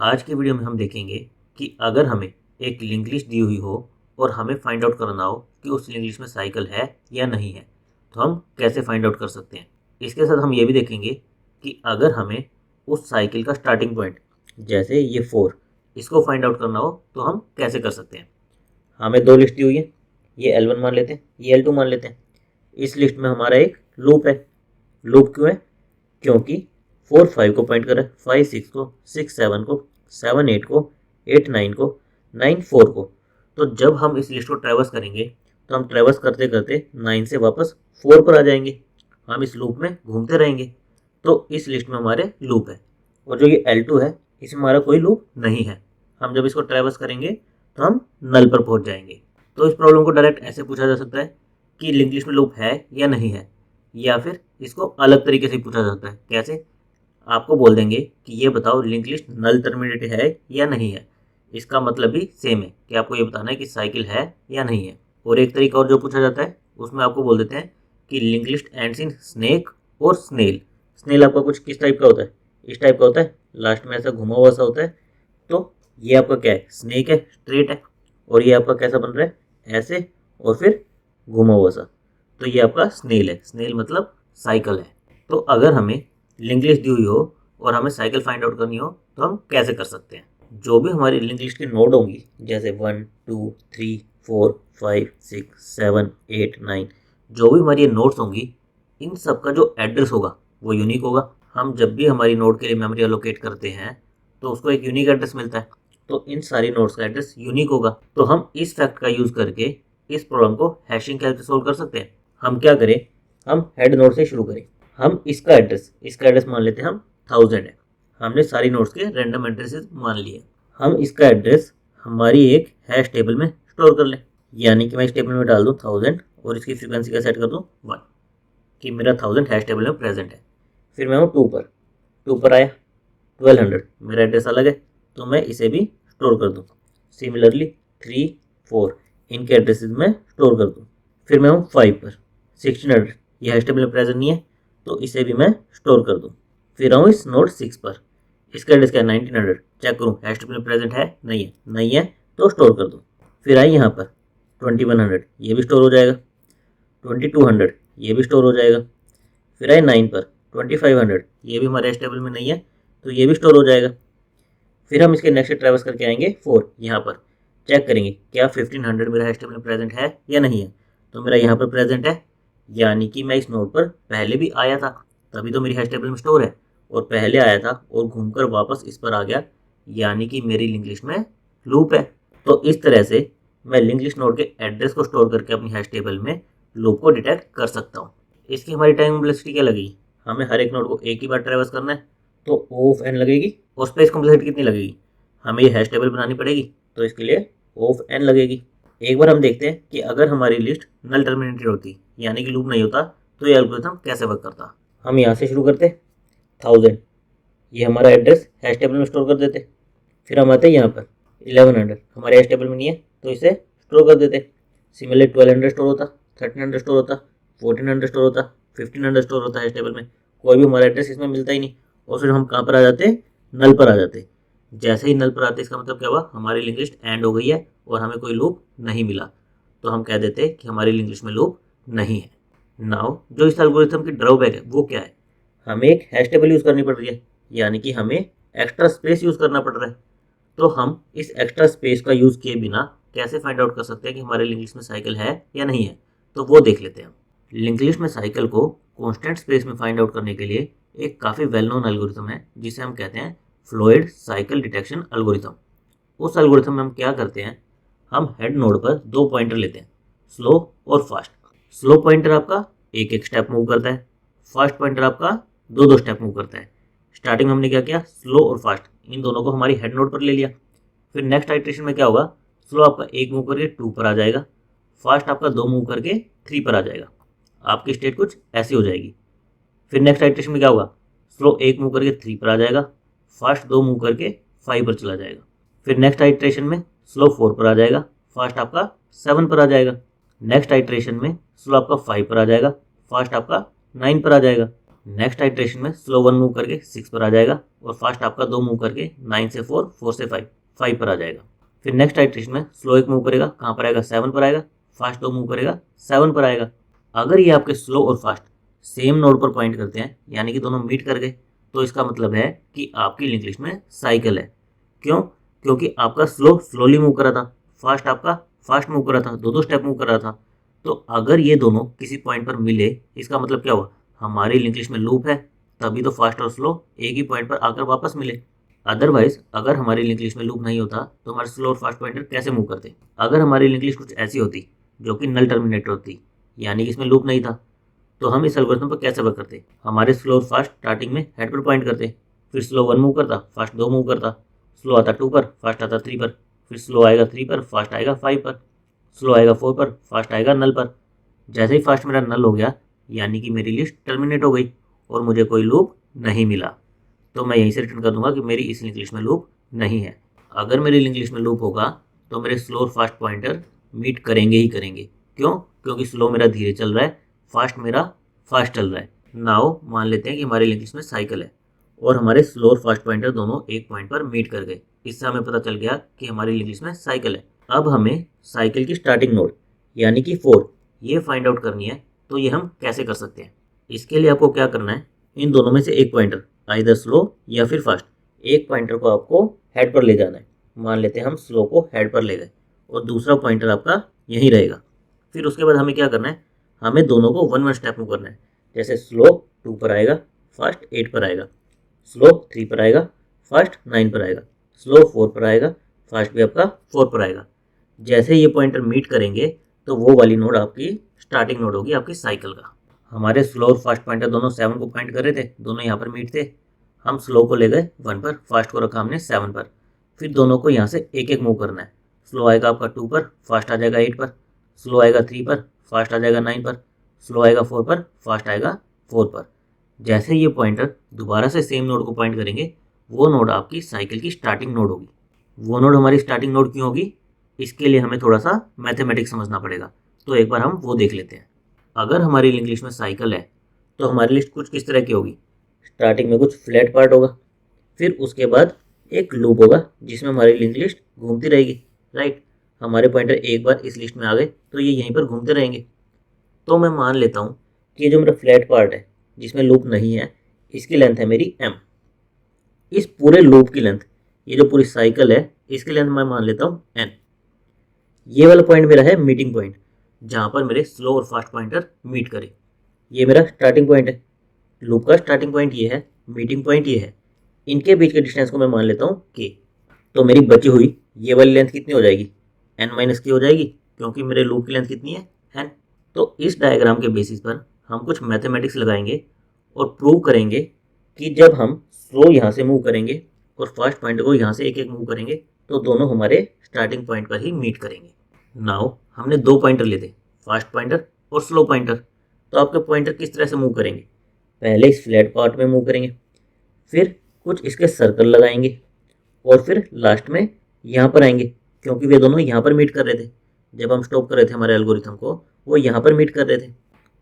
आज की वीडियो में हम देखेंगे कि अगर हमें एक लिंक लिस्ट दी हुई हो और हमें फाइंड आउट करना हो कि उस लिंक लिस्ट में साइकिल है या नहीं है, तो हम कैसे फाइंड आउट कर सकते हैं। इसके साथ हम ये भी देखेंगे कि अगर हमें उस साइकिल का स्टार्टिंग पॉइंट जैसे ये 4 इसको फाइंड आउट करना हो तो हम कैसे कर सकते हैं। हमें दो लिस्ट दी हुई है, ये L1 मान लेते हैं, ये L2 मान लेते हैं। इस लिस्ट में हमारा एक लूप है। लूप क्यों है? क्योंकि 4 5 को पॉइंट कर रहा है, 5 6 को, 6 7 को, 7 8 को, 8 9 को, 9 4 को। तो जब हम इस लिस्ट को ट्रैवर्स करेंगे तो हम ट्रैवर्स करते करते 9 से वापस 4 पर आ जाएंगे। हम इस लूप में घूमते रहेंगे। तो इस लिस्ट में हमारे लूप है। और जो ये L2 है इसमें हमारा कोई लूप नहीं है। हम जब इसको ट्रैवर्स करेंगे तो हम नल पर पहुंच जाएंगे। तो इस प्रॉब्लम को डायरेक्ट ऐसे पूछा जा सकता है कि लिंक लिस्ट में लूप है या नहीं है, या फिर इसको अलग तरीके से पूछा जाता है। कैसे? आपको बोल देंगे कि ये बताओ लिंक लिस्ट नल टर्मिनेटेड है या नहीं है। इसका मतलब भी सेम है कि आपको ये बताना है कि साइकिल है या नहीं है। और एक तरीका और जो पूछा जाता है उसमें आपको बोल देते हैं कि link list ends in snake और स्नेल। स्नेल आपका कुछ किस टाइप का होता है? इस टाइप का होता है, लास्ट में ऐसा घुमा हुआ सा होता है। तो ये आपका क्या है? स्नेक है, स्ट्रेट है। और ये आपका कैसा बन रहा है? ऐसे और फिर घुमा हुआ सा। तो ये आपका स्नेल है। स्नेल मतलब साइकिल है। तो अगर हमें लिंक लिस्ट दी हुई हो और हमें साइकिल फाइंड आउट करनी हो तो हम कैसे कर सकते हैं। जो भी हमारी लिंक लिस्ट की नोड होंगी जैसे 1 2 3 4 5 6 7 8 9, जो भी हमारी नोड्स होंगी इन सब का जो एड्रेस होगा वो यूनिक होगा। हम जब भी हमारी नोड के लिए मेमोरी एलोकेट करते हैं तो उसको एक यूनिक एड्रेस मिलता है। तो इन सारी नोड्स का एड्रेस यूनिक होगा। तो हम इस फैक्ट का यूज करके इस प्रॉब्लम को हैशिंग के हेल्प से सोल्व कर सकते हैं। हम क्या करें, हम हेड नोड से शुरू करें। हम इसका एड्रेस मान लेते हैं हम 1000 है। हमने सारी नोड्स के रैंडम एड्रेसेस मान लिए। हम इसका एड्रेस हमारी एक हैश टेबल में स्टोर कर लें। यानी कि मैं इस टेबल में डाल दूं 1000 और इसकी फ्रीक्वेंसी का सेट कर दूं 1 कि मेरा 1000 हैश टेबल में प्रेजेंट है। फिर मैं हूँ 2 पर आया 1200, मेरा एड्रेस अलग है तो मैं इसे भी स्टोर कर दूँ। सिमिलरली 3 4 इनके एड्रेसेस में स्टोर कर दूँ। फिर मैं हूँ 5 पर 1600, ये हैश टेबल में प्रेजेंट नहीं है तो इसे भी मैं स्टोर कर दूँ। फिर आऊँ इस नोड 6 पर, इसका एड्रेस क्या है? 1900, चेक करूँ हैश टेबल में प्रेजेंट है? नहीं है तो स्टोर कर दूँ। फिर आई यहाँ पर 2100, ये भी स्टोर हो जाएगा। 2200 ये भी स्टोर हो जाएगा। फिर आए 9 पर 2500, ये भी हमारे हैश टेबल में नहीं है तो ये भी स्टोर हो जाएगा। फिर हम इसके नेक्स्ट ट्रैवर्स करके आएंगे 4, यहाँ पर चेक करेंगे क्या 1500 मेरा हैश टेबल में प्रेजेंट है या नहीं है। तो मेरा यहाँ पर प्रेजेंट है, यानी कि मैं इस नोड पर पहले भी आया था तभी तो मेरी हैश टेबल में स्टोर है। और पहले आया था और घूमकर वापस इस पर आ गया, यानी कि मेरी लिंक लिस्ट में लूप है। तो इस तरह से मैं लिंक लिस्ट नोड के एड्रेस को स्टोर करके अपनी हैश टेबल में लूप को डिटेक्ट कर सकता हूँ। इसकी हमारी टाइम कॉम्प्लेक्सिटी क्या लगेगी? हमें हर एक नोड को एक ही बार ट्रैवर्स करना है तो O ऑफ n लगेगी। और स्पेस कॉम्प्लेक्सिटी कितनी लगेगी? हमें ये हैश टेबल बनानी पड़ेगी तो इसके लिए O ऑफ n लगेगी। एक बार हम देखते हैं कि अगर हमारी लिस्ट नल टर्मिनेटेड होती यानी कि लूप नहीं होता तो ये एल्गोरिथम कैसे वर्क करता। हम यहाँ से शुरू करते 1000, ये हमारा एड्रेस हैश टेबल में स्टोर कर देते। फिर हम आते हैं यहाँ पर 1100, हमारे हैश टेबल में नहीं है तो इसे स्टोर कर देते। सिमिलरली 1200 स्टोर होता, 1300 स्टोर होता, 1400 स्टोर होता, 1500 स्टोर होता हैश टेबल में। कोई भी हमारा एड्रेस इसमें मिलता ही नहीं। और फिर हम कहाँ पर आ जाते? नल पर आ जाते। जैसे ही नल पर आते इसका मतलब क्या हुआ? हमारी लिंक लिस्ट एंड हो गई है और हमें कोई लूप नहीं मिला। तो हम कह देते कि हमारी लिंक लिस्ट में लूप नहीं है। नाउ जो इस एल्गोरिथम की ड्रॉबैक है वो क्या है? हमें एक हैश टेबल यूज़ करनी पड़ रही है, यानी कि हमें एक्स्ट्रा स्पेस यूज़ करना पड़ रहा है। तो हम इस एक्स्ट्रा स्पेस का यूज़ किए बिना कैसे फाइंड आउट कर सकते हैं कि हमारे लिंक लिस्ट में साइकिल है या नहीं है? तो वो देख लेते हैं हम। लिंक लिस्ट में साइकिल को कांस्टेंट स्पेस में फाइंड आउट करने के लिए एक काफ़ी वेल नोन एल्गोरिथम है जिसे हम कहते हैं फ्लोइड साइकिल डिटेक्शन एल्गोरिथम। उस एल्गोरिथम में हम क्या करते हैं, हम हेड नोड पर दो पॉइंटर लेते हैं, स्लो और फास्ट। स्लो पॉइंटर आपका एक एक स्टेप मूव करता है, फास्ट पॉइंटर आपका दो दो स्टेप मूव करता है। स्टार्टिंग में हमने क्या किया, स्लो और फास्ट इन दोनों को हमारी हेड नोड पर ले लिया। फिर नेक्स्ट आइट्रेशन में क्या होगा, स्लो आपका एक मूव करके 2 पर आ जाएगा, फास्ट आपका 2 मूव करके 3 पर आ जाएगा। आपकी स्टेट कुछ ऐसी हो जाएगी। फिर नेक्स्ट आइट्रेशन में क्या होगा, स्लो एक मूव करके 3 पर आ जाएगा, फास्ट 2 मूव करके 5 पर चला जाएगा। फिर नेक्स्ट आइट्रेशन में स्लो 4 पर आ जाएगा, फास्ट आपका 7 पर आ जाएगा। नेक्स्ट आइट्रेशन में स्लो आपका 5 पर आ जाएगा, फास्ट आपका 9 पर आ जाएगा। नेक्स्ट आइट्रेशन में स्लो 1 मूव करके 6 पर आ जाएगा और फास्ट आपका 2 मूव करके 9 से 4, 4 से 5, 5 पर आ जाएगा। फिर नेक्स्ट आइट्रेशन में स्लो 1 मूव करेगा, कहाँ पर आएगा 7 पर आएगा, फास्ट 2 मूव करेगा 7 पर आएगा। अगर ये आपके स्लो और फास्ट सेम नोड पर पॉइंट करते हैं, यानी कि दोनों मीट कर गए, तो इसका मतलब है कि आपकी लिंक लिस्ट में साइकिल है। क्यों? क्योंकि आपका स्लो स्लोली मूव कर रहा था, फास्ट आपका फास्ट मूव कर रहा था, 2-2 स्टेप मूव कर रहा था। तो अगर ये दोनों किसी पॉइंट पर मिले, इसका मतलब क्या हुआ, हमारी लिंक लिस्ट में लूप है, तभी तो फास्ट और स्लो एक ही पॉइंट पर आकर वापस मिले। अदरवाइज अगर हमारी लिंक लिस्ट में लूप नहीं होता तो हमारे स्लो और फास्ट पॉइंटर कैसे मूव करते। अगर हमारी लिंक लिस्ट कुछ ऐसी होती जो कि नल टर्मिनेटर होती, यानी कि इसमें लूप नहीं था, तो हम इस एल्गोरिथम पर कैसे वर्क करते। हमारे स्लो और फास्ट स्टार्टिंग में हेड पर पॉइंट करते, फिर स्लो 1 मूव करता, फास्ट 2 मूव करता, स्लो आता 2 पर, फास्ट आता 3 पर, फिर स्लो आएगा 3 पर, फास्ट आएगा 5 पर, स्लो आएगा 4 पर, फास्ट आएगा नल पर। जैसे ही फास्ट मेरा नल हो गया, यानी कि मेरी लिस्ट टर्मिनेट हो गई और मुझे कोई लूप नहीं मिला, तो मैं यहीं से रिटर्न कर दूंगा कि मेरी इस लिंक लिस्ट में लूप नहीं है। अगर मेरी लिंक लिस्ट में लूप होगा तो मेरे स्लो और फास्ट पॉइंटर मीट करेंगे ही करेंगे। क्यों? क्योंकि स्लो मेरा धीरे चल रहा है, फास्ट मेरा फास्ट चल रहा है। नाउ मान लेते हैं कि हमारी लिंक लिस्ट में साइकिल है और हमारे स्लो और फास्ट पॉइंटर दोनों एक पॉइंट पर मीट कर गए। इससे हमें पता चल गया कि हमारी लिंक लिस्ट में साइकिल है। अब हमें साइकिल की स्टार्टिंग नोड यानी कि 4 ये फाइंड आउट करनी है। तो ये हम कैसे कर सकते हैं? इसके लिए आपको क्या करना है, इन दोनों में से एक पॉइंटर आइदर स्लो या फिर फास्ट, एक पॉइंटर को आपको हेड पर ले जाना है। मान लेते हैं हम स्लो को हेड पर ले गए और दूसरा पॉइंटर आपका यहीं रहेगा। फिर उसके बाद हमें क्या करना है, हमें दोनों को 1-1 स्टेप मूव करना है। जैसे स्लो 2 पर आएगा, फास्ट 8 पर आएगा, स्लो 3 पर आएगा, फास्ट 9 पर आएगा, स्लो 4 पर आएगा, फास्ट भी आपका 4 पर आएगा। जैसे ये पॉइंटर मीट करेंगे तो वो वाली नोड आपकी स्टार्टिंग नोड होगी आपकी साइकिल का। हमारे स्लो और फास्ट पॉइंटर दोनों 7 को पॉइंट कर रहे थे, दोनों यहाँ पर मीट थे। हम स्लो को ले गए 1 पर, फास्ट को रखा हमने 7 पर। फिर दोनों को यहाँ से एक एक मूव करना है। स्लो आएगा आपका 2 पर, फास्ट आ जाएगा 8 पर, स्लो आएगा 3 पर, फास्ट आ जाएगा 9 पर, स्लो आएगा 4 पर, फास्ट आएगा 4 पर। जैसे ये पॉइंटर दोबारा से सेम नोड को पॉइंट करेंगे, वो नोड आपकी साइकिल की स्टार्टिंग नोड होगी। वो नोड हमारी स्टार्टिंग नोड क्यों होगी, इसके लिए हमें थोड़ा सा मैथमेटिक्स समझना पड़ेगा। तो एक बार हम वो देख लेते हैं। अगर हमारी लिंक लिस्ट में साइकिल है तो हमारी लिस्ट कुछ किस तरह की होगी। स्टार्टिंग में कुछ फ्लैट पार्ट होगा, फिर उसके बाद एक लूप होगा जिसमें हमारी लिंक लिस्ट घूमती रहेगी, राइट। हमारे पॉइंटर एक बार इस लिस्ट में आ गए तो ये यहीं पर घूमते रहेंगे। तो मैं मान लेता हूँ कि ये जो मेरा फ्लैट पार्ट है जिसमें लूप नहीं है, इसकी लेंथ है मेरी m। इस पूरे लूप की लेंथ, ये जो पूरी साइकिल है, इसकी लेंथ मैं मान लेता हूँ n। ये वाला पॉइंट मेरा है मीटिंग पॉइंट, जहाँ पर मेरे स्लो और फास्ट पॉइंटर मीट करे। ये मेरा स्टार्टिंग पॉइंट है, लूप का स्टार्टिंग पॉइंट ये है, मीटिंग पॉइंट ये है। इनके बीच के डिस्टेंस को मैं मान लेता हूँ k। तो मेरी बची हुई ये वाली लेंथ कितनी हो जाएगी, n-k हो जाएगी, क्योंकि मेरे लूप की लेंथ कितनी है, n। तो इस डायग्राम के बेसिस पर हम कुछ मैथमेटिक्स लगाएंगे और प्रूव करेंगे कि जब हम स्लो यहाँ से मूव करेंगे और फास्ट पॉइंट को यहाँ से एक एक मूव करेंगे तो दोनों हमारे स्टार्टिंग पॉइंट पर ही मीट करेंगे। नाउ हमने 2 पॉइंटर लेते, फास्ट पॉइंटर और स्लो पॉइंटर। तो आपके पॉइंटर किस तरह से मूव करेंगे, पहले इस फ्लैट पार्ट में मूव करेंगे, फिर कुछ इसके सर्कल लगाएंगे और फिर लास्ट में यहाँ पर आएंगे, क्योंकि वे दोनों यहाँ पर मीट कर रहे थे। जब हम स्टॉप कर रहे थे हमारे एल्गोरिथम को, वो यहाँ पर मीट कर रहे थे।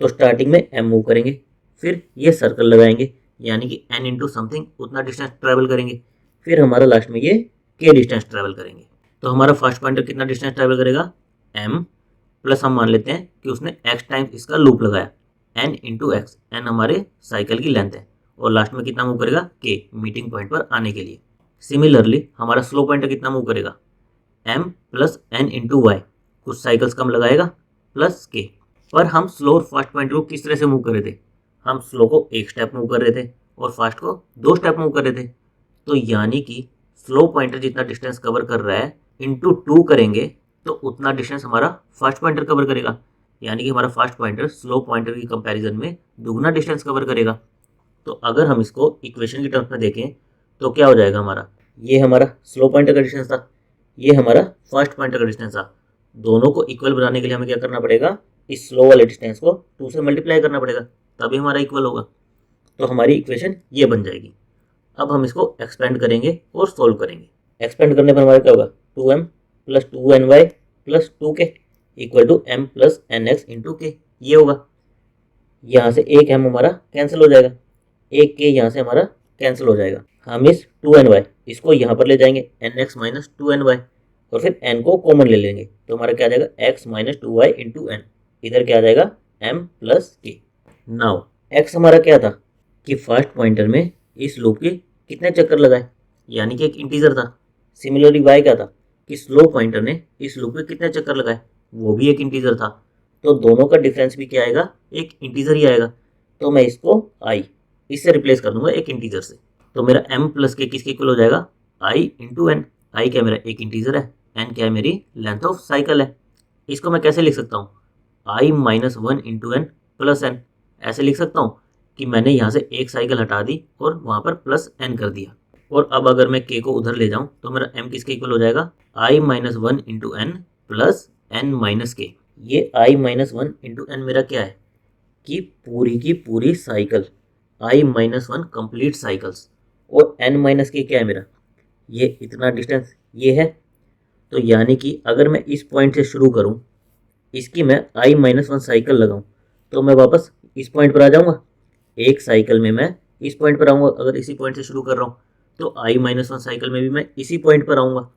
तो स्टार्टिंग में m मूव करेंगे, फिर ये सर्कल लगाएंगे, यानी कि n इंटू समथिंग उतना डिस्टेंस ट्रैवल करेंगे, फिर हमारा लास्ट में ये k डिस्टेंस ट्रैवल करेंगे। तो हमारा फर्स्ट पॉइंटर कितना डिस्टेंस ट्रैवल करेगा, m प्लस हम मान लेते हैं कि उसने x टाइम्स इसका लूप लगाया, n इंटू एक्स, n हमारे साइकिल की लेंथ है, और लास्ट में कितना मूव करेगा, k मीटिंग पॉइंट पर आने के लिए। सिमिलरली हमारा स्लो पॉइंटर कितना मूव करेगा, m plus n into y, कुछ साइकिल्स कम लगाएगा प्लस k। पर हम स्लो और फास्ट पॉइंटर को किस तरह से मूव कर रहे थे, हम स्लो को एक स्टेप मूव कर रहे थे और फास्ट को 2 स्टेप मूव कर रहे थे। तो यानी कि स्लो पॉइंटर जितना डिस्टेंस कवर कर रहा है इंटू 2 करेंगे तो उतना डिस्टेंस हमारा फास्ट पॉइंटर कवर करेगा, यानी कि हमारा फास्ट पॉइंटर स्लो पॉइंटर की कंपैरिजन में दुगना डिस्टेंस कवर करेगा। तो अगर हम इसको इक्वेशन की टर्म्स में देखें तो क्या हो जाएगा, हमारा ये हमारा स्लो पॉइंटर का डिस्टेंस था, ये हमारा फास्ट पॉइंटर का डिस्टेंस था। दोनों को इक्वल बनाने के लिए हमें क्या करना पड़ेगा, इस स्लो वाले डिस्टेंस को 2 से मल्टीप्लाई करना पड़ेगा, तभी हमारा इक्वल होगा। तो हमारी इक्वेशन ये बन जाएगी। अब हम इसको एक्सपेंड करेंगे और सोल्व करेंगे। एक्सपेंड करने पर हमारा क्या होगा, 2m plus 2ny plus 2k equal to m plus nx into k, ये होगा। यहाँ से एक m हमारा कैंसिल हो जाएगा, एक के यहाँ से हमारा कैंसिल हो जाएगा। हम इस 2ny इसको यहाँ पर ले जाएंगे nx माइनस 2ny और फिर n को कॉमन ले लेंगे तो हमारा क्या आ जाएगा x minus 2y into N. इधर क्या आ जाएगा m plus k। Now x हमारा क्या था कि फर्स्ट पॉइंटर में इस लूप के कितने चक्कर लगाए, यानी कि एक इंटीजर था। सिमिलरली y क्या था कि स्लो पॉइंटर ने इस लूप के कितने चक्कर लगाए, वो भी एक इंटीजर था। तो दोनों का डिफरेंस भी क्या आएगा, एक इंटीजर ही आएगा। तो मैं इसको i इससे रिप्लेस कर दूंगा एक इंटीजर से। तो मेरा m प्लस के किसके इक्वल हो जाएगा, i इंटू एन। आई क्या मेरा एक इंटीजर है, n क्या है मेरी लेंथ ऑफ साइकिल है। इसको मैं कैसे लिख सकता हूँ, i minus 1 into n plus n. ऐसे लिख सकता हूँ कि मैंने यहाँ से एक साइकिल हटा दी और वहाँ पर प्लस n कर दिया। और अब अगर मैं k को उधर ले जाऊँ तो मेरा m किसके इक्वल हो जाएगा, i minus 1 into n plus n minus k. ये i माइनस 1 इंटू एन मेरा क्या है कि पूरी की पूरी cycle, i minus 1 complete cycles. और n माइनस के क्या है मेरा, ये इतना डिस्टेंस ये है। तो यानी कि अगर मैं इस पॉइंट से शुरू करूं, इसकी मैं i माइनस 1 साइकिल लगाऊं तो मैं वापस इस पॉइंट पर आ जाऊंगा। एक साइकिल में मैं इस पॉइंट पर आऊंगा, अगर इसी पॉइंट से शुरू कर रहा हूं तो i माइनस 1 साइकिल में भी मैं इसी पॉइंट पर आऊंगा।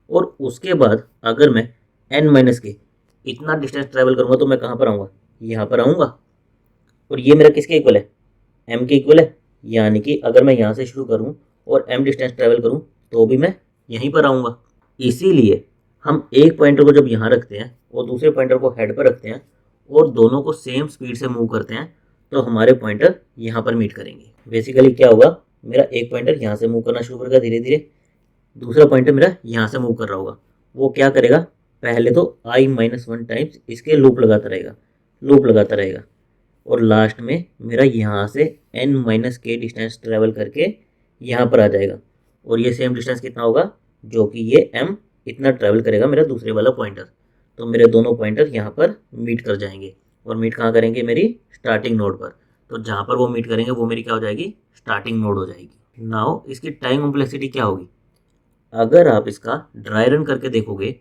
और उसके बाद अगर मैं n माइनस के इतना डिस्टेंस ट्रैवल करूंगा तो मैं कहाँ पर आऊँगा, यहाँ पर आऊँगा। और ये मेरा किसके इक्वल है, m के इक्वल है। यानी कि अगर मैं यहाँ से शुरू करूँ और m डिस्टेंस ट्रैवल करूँ तो भी मैं यहीं पर आऊँगा। इसीलिए हम एक पॉइंटर को जब यहाँ रखते हैं और दूसरे पॉइंटर को हेड पर रखते हैं और दोनों को सेम स्पीड से मूव करते हैं तो हमारे पॉइंटर यहाँ पर मीट करेंगे। बेसिकली क्या होगा, मेरा एक पॉइंटर यहाँ से मूव करना शुरू करेगा धीरे धीरे, दूसरा पॉइंटर मेरा यहाँ से मूव कर रहा होगा। वो क्या करेगा, पहले तो i माइनस 1 टाइम्स इसके लूप लगाता रहेगा और लास्ट में मेरा यहाँ से n माइनस के डिस्टेंस ट्रेवल करके यहाँ पर आ जाएगा। और ये सेम डिस्टेंस कितना होगा, जो कि ये m इतना ट्रैवल करेगा मेरा दूसरे वाला पॉइंटर। तो मेरे दोनों पॉइंटर यहाँ पर मीट कर जाएंगे। और मीट कहाँ करेंगे, मेरी स्टार्टिंग नोड पर। तो जहाँ पर वो मीट करेंगे वो मेरी क्या हो जाएगी, स्टार्टिंग नोड हो जाएगी। नाउ इसकी टाइम कॉम्प्लेक्सिटी क्या होगी, अगर आप इसका ड्राई रन करके देखोगे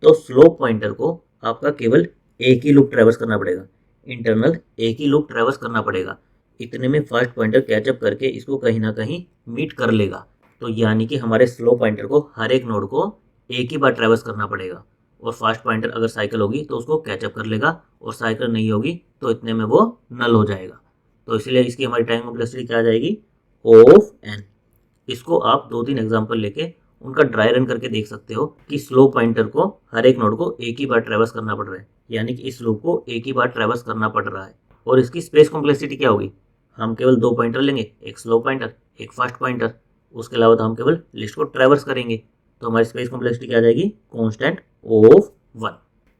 तो स्लो पॉइंटर को आपका केवल एक ही लूप ट्रैवर्स करना पड़ेगा, इंटरनल एक ही लूप ट्रैवर्स करना पड़ेगा। इतने में फास्ट पॉइंटर कैचअप करके इसको कहीं ना कहीं मीट कर लेगा। तो यानी कि हमारे स्लो पॉइंटर को हर एक नोड को एक ही बार ट्रैवर्स करना पड़ेगा। और फास्ट पॉइंटर अगर साइकिल होगी तो उसको कैचअप कर लेगा, और साइकिल नहीं होगी तो इतने में वो नल हो जाएगा। तो इसलिए इसकी हमारी टाइम कॉम्प्लेक्सिटी क्या आ जाएगी, ऑफ एन। इसको आप 2-3 एग्जाम्पल लेके उनका ड्राई रन करके देख सकते हो कि स्लो पॉइंटर को हर एक नोड को एक ही बार ट्रैवर्स करना पड़ रहा है, यानी कि इस लूप को एक ही बार ट्रैवर्स करना पड़ रहा है। और इसकी स्पेस कॉम्प्लेक्सिटी क्या होगी, हम केवल 2 पॉइंटर लेंगे, एक स्लो पॉइंटर एक फास्ट पॉइंटर। उसके अलावा तो हम केवल लिस्ट को ट्रैवर्स करेंगे तो हमारी स्पेस कॉम्प्लेक्सिटी क्या आ जाएगी, कॉन्स्टेंट ऑफ 1।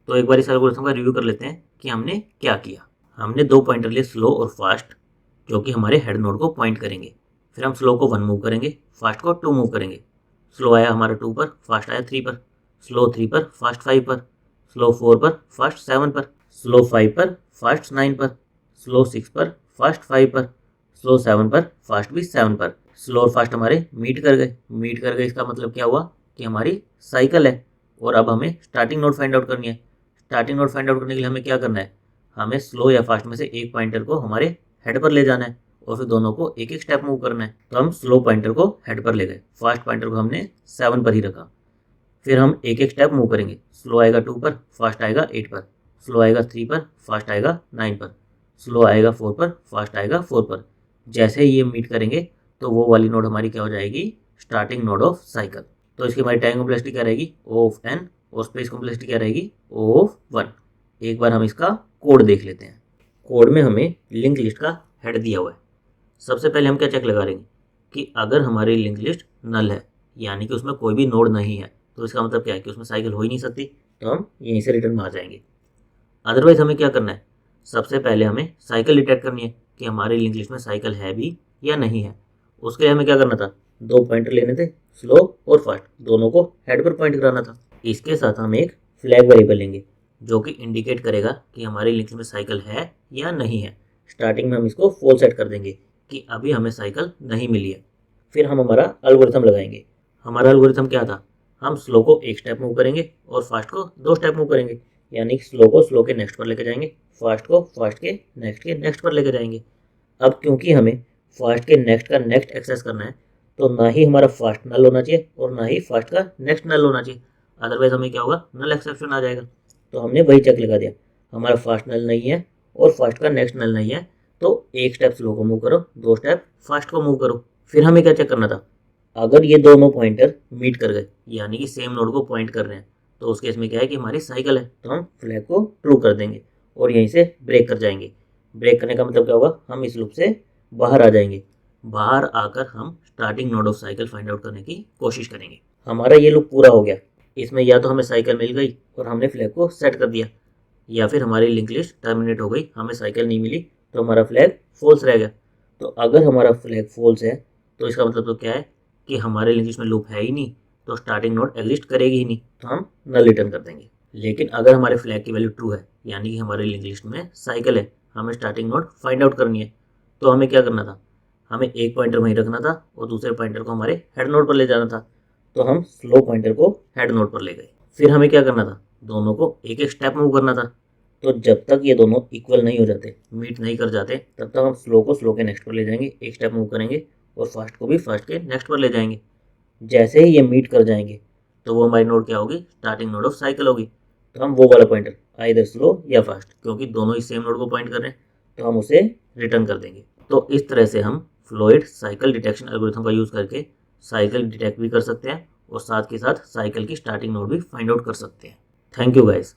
तो एक बार इस एल्गोरिथम का रिव्यू कर लेते हैं कि हमने क्या किया। हमने 2 पॉइंटर लिए, स्लो और फास्ट, जो कि हमारे हेड नोड को पॉइंट करेंगे। फिर हम स्लो को 1 मूव करेंगे, फास्ट को 2 मूव करेंगे। स्लो आया हमारा 2 पर, फास्ट आया 3 पर, स्लो 3 पर, फास्ट 5 पर, स्लो 4 पर, फास्ट 7 पर, स्लो 5 पर, फास्ट 9 पर, स्लो 6 पर, फास्ट 5 पर, स्लो 7 पर, फास्ट भी 7 पर। स्लो और फास्ट हमारे मीट कर गए। इसका मतलब क्या हुआ कि हमारी साइकिल है। और अब हमें स्टार्टिंग नोड फाइंड आउट करनी है। स्टार्टिंग नोड फाइंड आउट करने के लिए हमें क्या करना है, हमें स्लो या फास्ट में से एक पॉइंटर को हमारे हेड पर ले जाना है और फिर दोनों को एक एक स्टेप मूव करना है। तो हम स्लो पॉइंटर को हेड पर ले गए, फास्ट पॉइंटर को हमने 7 पर ही रखा। फिर हम एक एक स्टेप मूव करेंगे, स्लो आएगा 2 पर, फास्ट आएगा 8 पर, स्लो आएगा 3 पर, फास्ट आएगा 9 पर, स्लो आएगा 4 पर, फास्ट आएगा 4 पर। जैसे ही ये मीट करेंगे तो वो वाली नोड हमारी क्या हो जाएगी, स्टार्टिंग नोड ऑफ साइकिल। तो इसकी हमारी टाइम कॉम्प्लेक्सिटी क्या रहेगी, ऑफ एन, और स्पेस कॉम्प्लेक्सिटी क्या रहेगी, ऑफ 1। एक बार हम इसका कोड देख लेते हैं। कोड में हमें लिंक लिस्ट का हेड दिया हुआ है। सबसे पहले हम क्या चेक लगा लेंगे कि अगर हमारी लिंक लिस्ट नल है, यानी कि उसमें कोई भी नोड नहीं है, तो इसका मतलब क्या है कि उसमें साइकिल हो ही नहीं सकती, तो हम यहीं से रिटर्न में आ जाएंगे। अदरवाइज हमें क्या करना है, सबसे पहले हमें साइकिल डिटेक्ट करनी है कि हमारी लिंक लिस्ट में साइकिल है भी या नहीं है। उसके लिए हमें क्या करना था, 2 पॉइंटर लेने थे, स्लो और फास्ट, दोनों को हेड पर पॉइंट कराना था। इसके साथ हम एक फ्लैग वेरिएबल लेंगे जो कि इंडिकेट करेगा कि हमारी लिंक लिस्ट में साइकिल है या नहीं है। स्टार्टिंग में हम इसको फॉल्स सेट कर देंगे कि अभी हमें साइकिल नहीं मिली है। फिर हम हमारा एल्गोरिथम लगाएंगे। हमारा एल्गोरिथम क्या था, हम स्लो को एक स्टेप मूव करेंगे और फास्ट को 2 स्टेप मूव करेंगे, यानी स्लो को स्लो के नेक्स्ट पर लेके जाएंगे, फास्ट को फास्ट के नेक्स्ट पर लेके जाएंगे। अब क्योंकि हमें फास्ट के नेक्स्ट का नेक्स्ट एक्सेस करना है तो ना ही हमारा फास्ट नल होना चाहिए और ना ही फास्ट का नेक्स्ट नल होना चाहिए, अदरवाइज हमें क्या होगा, नल एक्सेप्शन आ जाएगा। तो हमने वही चेक लगा दिया, हमारा फास्ट नल नहीं है और फास्ट का नेक्स्ट नल नहीं है, तो एक स्टेप स्लो को मूव करो, 2 स्टेप फास्ट को मूव करो। फिर हमें क्या चेक करना था, अगर ये दोनों पॉइंटर मीट कर गए यानी कि सेम नोड को पॉइंट कर रहे हैं तो उस केस में क्या है कि हमारी साइकिल है, तो हम फ्लैग को ट्रू कर देंगे और यहीं से ब्रेक कर जाएंगे। ब्रेक करने का मतलब क्या होगा, हम इस लूप से बाहर आ जाएंगे। बाहर आकर हम starting node of cycle find out करने की कोशिश करेंगे। हमारा ये लूप पूरा हो गया, इसमें या तो हमें साइकिल मिल गई और हमने फ्लैग को सेट कर दिया, या फिर हमारी लिंक लिस्ट टर्मिनेट हो गई, हमें साइकिल नहीं मिली तो हमारा फ्लैग फॉल्स रह गया। तो अगर हमारा फ्लैग फॉल्स है तो इसका मतलब तो क्या है कि हमारे लिंक लिस्ट में लूप है ही नहीं, तो स्टार्टिंग नोड एग्जिस्ट करेगी ही नहीं, तो हम नल रिटर्न कर देंगे। लेकिन अगर हमारे फ्लैग की वैल्यू ट्रू है यानी कि हमारे लिंक लिस्ट में साइकिल है, हमें स्टार्टिंग नोड फाइंड आउट करनी है, तो हमें क्या करना था, हमें एक पॉइंटर वहीं रखना था और दूसरे पॉइंटर को हमारे हेड नोड पर ले जाना था। तो हम स्लो पॉइंटर को हेड नोड पर ले गए। फिर हमें क्या करना था, दोनों को एक एक स्टेप मूव करना था। तो जब तक ये दोनों इक्वल नहीं हो जाते, मीट नहीं कर जाते, तब तक हम स्लो को स्लो के नेक्स्ट पर ले जाएंगे, एक स्टेप मूव करेंगे, और फास्ट को भी फास्ट के नेक्स्ट पर ले जाएंगे। जैसे ही ये मीट कर जाएंगे तो वो हमारी नोड क्या होगी, स्टार्टिंग नोड ऑफ साइकिल होगी। तो हम वो वाला पॉइंटर आइदर स्लो या फास्ट, क्योंकि दोनों ही सेम नोड को पॉइंट कर रहे हैं, तो हम उसे रिटर्न कर देंगे। तो इस तरह से हम फ्लोइड साइकिल डिटेक्शन एल्गोरिथम का यूज़ करके साइकिल डिटेक्ट भी कर सकते हैं और साथ के साथ साइकिल की स्टार्टिंग नोड भी फाइंड आउट कर सकते हैं। Thank you guys.